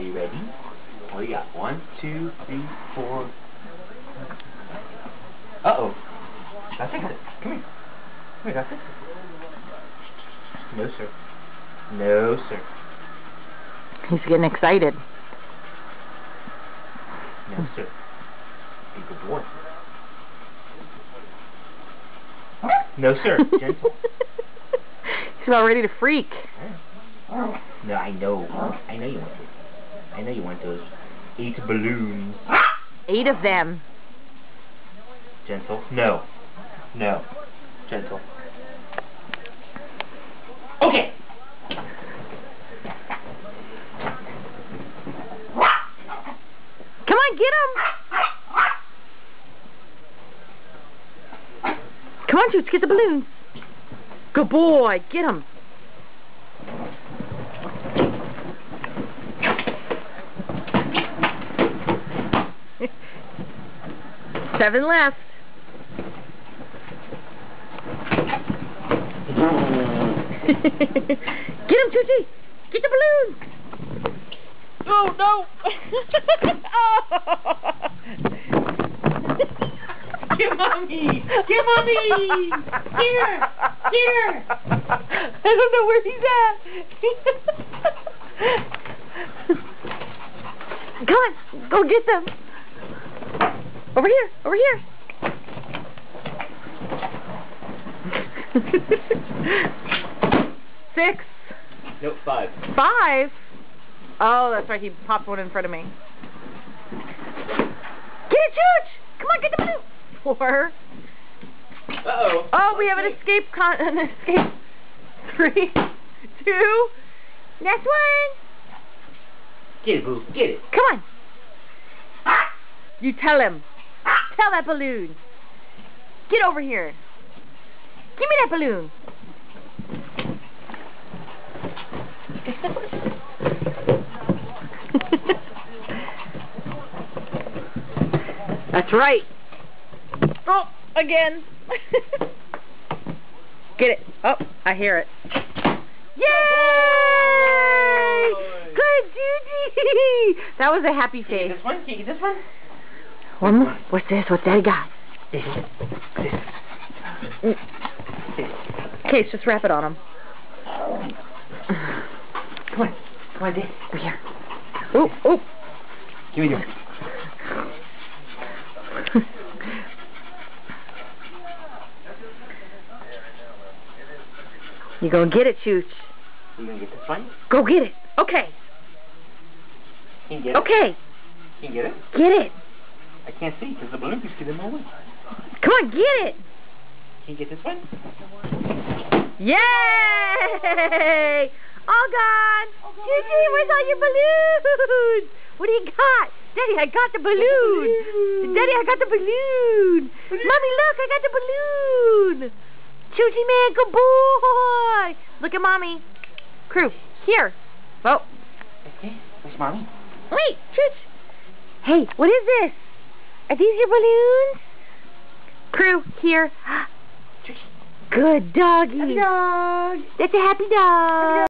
you ready? What do you got? 1, 2, 3, 4. Uh-oh. That's it. Come here. Come here, that's it. No, sir. No, sir. He's getting excited. No, sir. Be a good boy. No, sir. Gentle. He's about ready to freak. No, I know. I know you want those. I know you want those 8 balloons. 8 of them. Gentle. No. No. Gentle. Okay. Come on, get him. Come on, Toots, get the balloons. Good boy, get him. Seven left. Get him, Tootsie! Get the balloon! Oh, no! Oh. Get mommy! Get mommy! Here! Here! I don't know where he's at. Come on, go get them. Over here, over here. 6. Nope, 5. 5? Oh, that's right, he popped one in front of me. Get it, Chooch! Come on, get the balloon! 4. Uh-oh. Oh, we have an escape an escape. 3, 2. Next one. Get it, boo. Get it. Come on. You tell him. Tell that balloon. Get over here. Give me that balloon. That's right. Oh, again. Get it. Oh, I hear it. Yay! Good, Judy. That was a happy face. Can you get this one? Can you get this one? One more. What's this? What's Daddy got? This. Okay, let's just wrap it on him. Come on. Come on, Dad. Over here. Oh, oh. Give me yours. You gonna get it, Chooch. You gonna get this one? Go get it. Okay. Can you get it? Okay. Can you get it? Get it. I can't see because the balloon keeps getting in my way. Come on, get it. Can you get this one? Yay! All gone. Gigi, where's all your balloons? What do you got? Daddy, I got the balloon. Daddy, I got the balloon. Mommy, look, I got the balloon. Choochie man, good boy. Look at Mommy. Crew, here. Oh. Okay. Where's Mommy? Wait, Chooch. Hey, what is this? Are these your balloons? Crew, here. Good doggy. Happy dog. That's a happy dog.